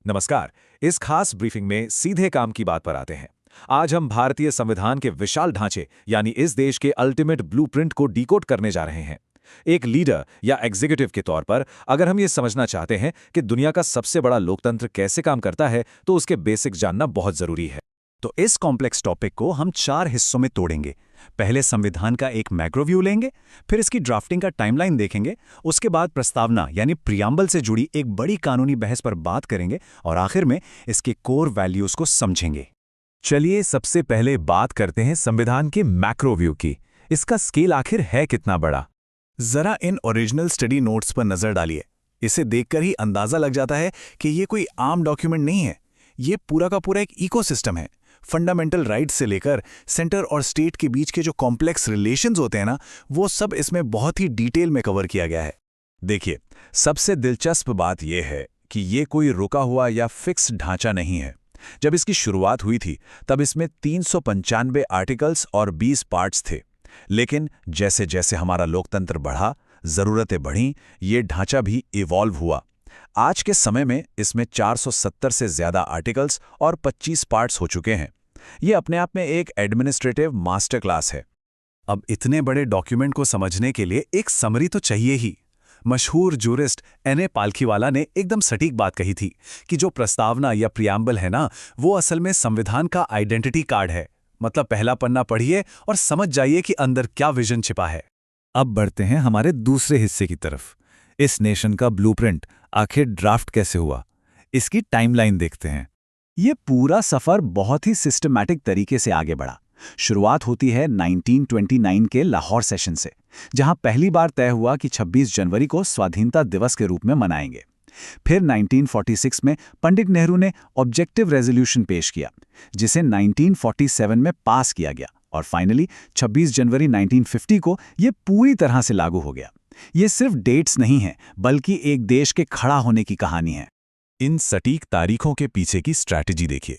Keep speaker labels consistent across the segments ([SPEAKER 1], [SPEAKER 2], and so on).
[SPEAKER 1] नमस्कार। इस खास ब्रीफिंग में सीधे काम की बात पर आते हैं। आज हम भारतीय संविधान के विशाल ढांचे यानी इस देश के अल्टीमेट ब्लूप्रिंट को डिकोड करने जा रहे हैं। एक लीडर या एग्जीक्यूटिव के तौर पर अगर हम ये समझना चाहते हैं कि दुनिया का सबसे बड़ा लोकतंत्र कैसे काम करता है तो उसके बेसिक्स जानना बहुत जरूरी है।
[SPEAKER 2] तो इस कॉम्प्लेक्स टॉपिक को हम 4 हिस्सों में तोड़ेंगे। पहले संविधान का एक मैक्रो व्यू लेंगे, फिर इसकी ड्राफ्टिंग का टाइमलाइन देखेंगे, उसके बाद प्रस्तावना यानी प्रियम्बल से जुड़ी एक बड़ी कानूनी बहस पर बात करेंगे और आखिर में इसके कोर वैल्यूज को समझेंगे।
[SPEAKER 1] चलिए सबसे पहले बात करते हैं संविधान के मैक्रो व्यू की। इसका स्केल आखिर है कितना बड़ा?
[SPEAKER 2] जरा इन ओरिजिनल स्टडी नोट्स पर नजर डालिए। इसे देखकर ही अंदाजा लग जाता है कि ये कोई आम डॉक्यूमेंट नहीं है। ये पूरा का पूरा एक इकोसिस्टम है। फंडामेंटल राइट्स से लेकर सेंटर और स्टेट के बीच के जो कॉम्प्लेक्स रिलेशंस होते हैं ना, वो सब इसमें बहुत ही डिटेल में कवर किया गया है।
[SPEAKER 1] देखिए, सबसे दिलचस्प बात यह है कि ये कोई रुका हुआ या फिक्स ढांचा नहीं है। जब इसकी शुरुआत हुई थी तब इसमें 395 आर्टिकल्स और 20 पार्ट्स थे। लेकिन जैसे जैसे हमारा लोकतंत्र बढ़ा, जरूरतें बढ़ीं, ये ढांचा भी इवॉल्व हुआ। आज के समय में इसमें 470 से ज्यादा आर्टिकल्स और 25 पार्ट्स हो चुके हैं। ये अपने आप में एक एडमिनिस्ट्रेटिव मास्टर क्लास है।
[SPEAKER 2] अब इतने बड़े डॉक्यूमेंट को समझने के लिए एक समरी तो चाहिए ही। मशहूर जूरिस्ट N.A. पालखीवाला ने एकदम सटीक बात कही थी कि जो प्रस्तावना या प्रियम्बल है ना, वो असल में संविधान का आइडेंटिटी कार्ड है। मतलब पहला पन्ना पढ़िए और समझ जाइए कि अंदर क्या विजन छिपा है।
[SPEAKER 1] अब बढ़ते हैं हमारे दूसरे हिस्से की तरफ। इस नेशन का ब्लूप्रिंट आखिर ड्राफ्ट कैसे हुआ, इसकी टाइमलाइन देखते हैं।
[SPEAKER 2] ये पूरा सफर बहुत ही सिस्टमैटिक तरीके से आगे बढ़ा। शुरुआत होती है 1929 के लाहौर सेशन से, जहां पहली बार तय हुआ कि 26 जनवरी को स्वाधीनता दिवस के रूप में मनाएंगे। फिर 1946 में पंडित नेहरू ने ऑब्जेक्टिव रेजोल्यूशन पेश किया, जिसे 1947 में पास किया गया और फाइनली 26 जनवरी 1950 को ये पूरी तरह से लागू हो गया। ये सिर्फ डेट्स नहीं हैं, बल्कि एक देश के खड़ा होने की कहानी है।
[SPEAKER 1] इन सटीक तारीखों के पीछे की स्ट्रैटेजी देखिए।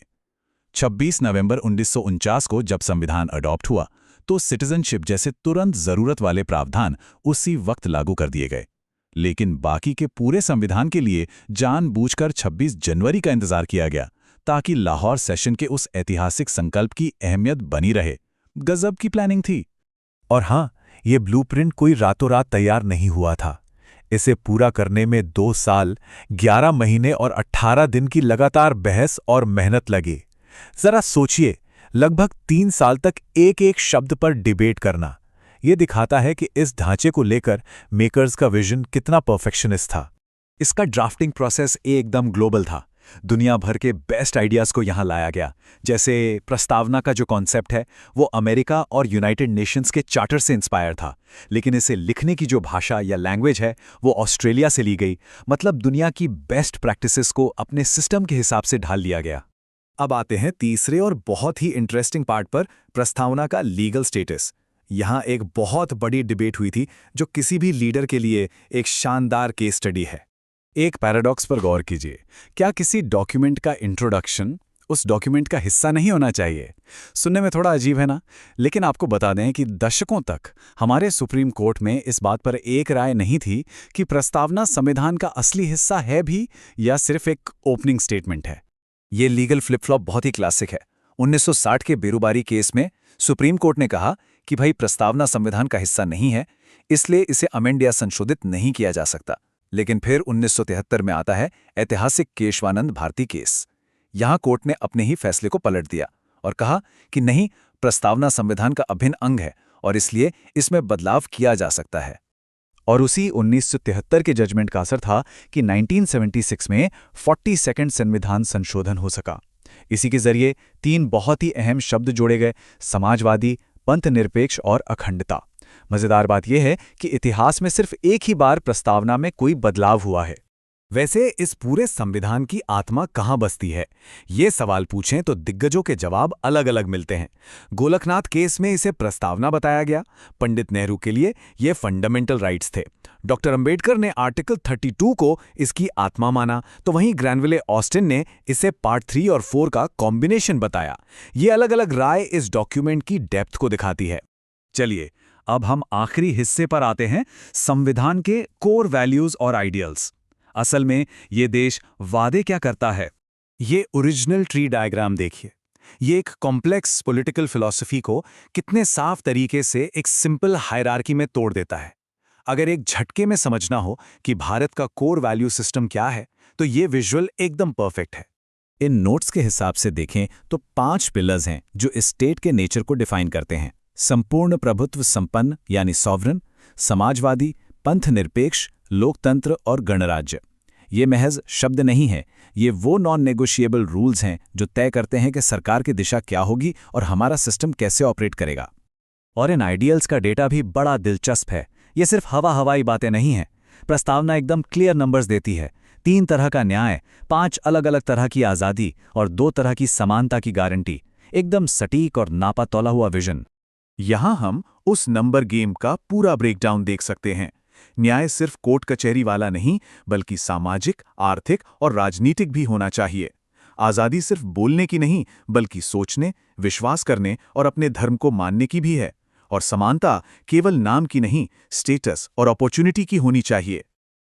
[SPEAKER 1] 26 नवंबर 1949 को जब संविधान अडॉप्ट हुआ तो सिटीजनशिप जैसे तुरंत जरूरत वाले प्रावधान उसी वक्त लागू कर दिए गए। लेकिन बाकी के पूरे संविधान के लिए जानबूझकर 26 जनवरी का इंतजार किया गया, ताकि लाहौर सेशन के उस ऐतिहासिक संकल्प की अहमियत बनी रहे। गजब की प्लानिंग थी। और हाँ, ये ब्लूप्रिंट कोई रातों रात तैयार नहीं हुआ था। इसे पूरा करने में 2 साल, 11 महीने और 18 दिन की लगातार बहस और मेहनत लगी। जरा सोचिए, लगभग 3 साल तक एक एक शब्द पर डिबेट करना। यह दिखाता है कि इस ढांचे को लेकर मेकर्स का विजन कितना परफेक्शनिस्ट था। इसका ड्राफ्टिंग प्रोसेस एकदम ग्लोबल था। दुनिया भर के बेस्ट आइडियाज को यहां लाया गया। जैसे प्रस्तावना का जो कॉन्सेप्ट है वो अमेरिका और यूनाइटेड नेशंस के चार्टर से इंस्पायर था, लेकिन इसे लिखने की जो भाषा या लैंग्वेज है वो ऑस्ट्रेलिया से ली गई। मतलब दुनिया की बेस्ट प्रैक्टिसेस को अपने सिस्टम के हिसाब से ढाल लिया गया। अब आते हैं तीसरे और बहुत ही इंटरेस्टिंग पार्ट पर, प्रस्तावना का लीगल स्टेटस। यहां एक बहुत बड़ी डिबेट हुई थी जो किसी भी लीडर के लिए एक शानदार केस स्टडी है। एक पैराडॉक्स पर गौर कीजिए। क्या किसी डॉक्यूमेंट का इंट्रोडक्शन उस डॉक्यूमेंट का हिस्सा नहीं होना चाहिए? सुनने में थोड़ा अजीब है ना, लेकिन आपको बता दें कि दशकों तक हमारे सुप्रीम कोर्ट में इस बात पर एक राय नहीं थी कि प्रस्तावना संविधान का असली हिस्सा है भी या सिर्फ एक ओपनिंग स्टेटमेंट है। ये लीगल फ्लिप फ्लॉप बहुत ही क्लासिक है। 1960 के बेरुबारी केस में सुप्रीम कोर्ट ने कहा कि भाई प्रस्तावना संविधान का हिस्सा नहीं है, इसलिए इसे अमेंड या संशोधित नहीं किया जा सकता। लेकिन फिर 1973 में आता है ऐतिहासिक केशवानंद भारती केस। यहां कोर्ट ने अपने ही फैसले को पलट दिया और कहा कि नहीं, प्रस्तावना संविधान का अभिन्न अंग है और इसलिए इसमें बदलाव किया जा सकता है। और उसी 1973 के जजमेंट का असर था कि 1976 में 42nd संविधान संशोधन हो सका। इसी के जरिए 3 बहुत ही अहम शब्द जोड़े गए: समाजवादी, पंथनिरपेक्ष और अखंडता। मजेदार बात यह है कि इतिहास में सिर्फ एक ही बार प्रस्तावना में कोई बदलाव हुआ है। वैसे इस पूरे संविधान की आत्मा कहाँ बसती है, ये सवाल पूछें तो दिग्गजों के जवाब अलग अलग मिलते हैं। गोलकनाथ केस में इसे प्रस्तावना बताया गया। पंडित नेहरू के लिए ये फंडामेंटल राइट्स थे। डॉक्टर अंबेडकर ने आर्टिकल 32 को इसकी आत्मा माना, तो वहीं ग्रैनविले ऑस्टिन ने इसे पार्ट 3 और 4 का कॉम्बिनेशन बताया। ये अलग अलग राय इस डॉक्यूमेंट की डेप्थ को दिखाती है। चलिए अब हम आखिरी हिस्से पर आते हैं, संविधान के कोर वैल्यूज और आइडियल्स। असल में ये देश वादे क्या करता है
[SPEAKER 2] ये ओरिजिनल ट्री डायग्राम देखिए। ये एक कॉम्प्लेक्स पॉलिटिकल फिलॉसफी को कितने साफ तरीके से एक सिंपल हायरार्की में तोड़ देता है। अगर एक झटके में समझना हो कि भारत का कोर वैल्यू सिस्टम क्या है, तो ये विजुअल एकदम परफेक्ट है।
[SPEAKER 1] इन नोट्स के हिसाब से देखें तो 5 पिलर्स हैं जो स्टेट के नेचर को डिफाइन करते हैं। संपूर्ण प्रभुत्व संपन्न यानी सॉवरन, समाजवादी, पंथ निरपेक्ष, लोकतंत्र और गणराज्य। ये महज शब्द नहीं है, ये वो नॉन नेगोशिएबल रूल्स हैं जो तय करते हैं कि सरकार की दिशा क्या होगी और हमारा सिस्टम कैसे ऑपरेट करेगा। और इन आइडियल्स का डेटा भी बड़ा दिलचस्प है। ये सिर्फ हवाई बातें नहीं हैं। प्रस्तावना एकदम क्लियर नंबर्स देती है। 3 तरह का न्याय, 5 अलग अलग तरह की आज़ादी और 2 तरह की समानता की गारंटी। एकदम सटीक और नापा तौला हुआ विजन।
[SPEAKER 2] यहाँ हम उस नंबर गेम का पूरा ब्रेकडाउन देख सकते हैं। न्याय सिर्फ कोर्ट कचहरी वाला नहीं, बल्कि सामाजिक, आर्थिक और राजनीतिक भी होना चाहिए। आज़ादी सिर्फ बोलने की नहीं, बल्कि सोचने, विश्वास करने और अपने धर्म को मानने की भी है। और समानता केवल नाम की नहीं, स्टेटस और अपॉर्चुनिटी की होनी चाहिए।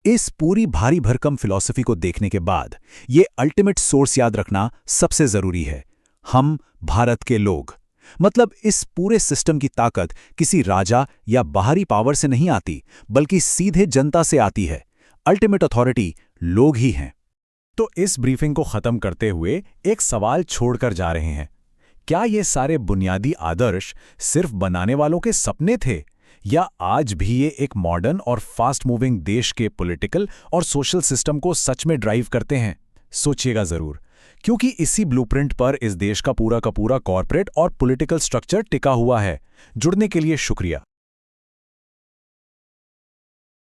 [SPEAKER 1] इस पूरी भारी भरकम फिलॉसफी को देखने के बाद ये अल्टीमेट सोर्स याद रखना सबसे जरूरी है। हम भारत के लोग। मतलब इस पूरे सिस्टम की ताकत किसी राजा या बाहरी पावर से नहीं आती, बल्कि सीधे जनता से आती है। अल्टीमेट अथॉरिटी लोग ही हैं। तो इस ब्रीफिंग को खत्म करते हुए एक सवाल छोड़कर जा रहे हैं। क्या ये सारे बुनियादी आदर्श सिर्फ बनाने वालों के सपने थे, या आज भी ये एक मॉडर्न और फास्ट मूविंग देश के पॉलिटिकल और सोशल सिस्टम को सच में ड्राइव करते हैं? सोचिएगा जरूर, क्योंकि इसी ब्लूप्रिंट पर इस देश का पूरा कॉर्पोरेट और पॉलिटिकल स्ट्रक्चर टिका हुआ है। जुड़ने के लिए शुक्रिया।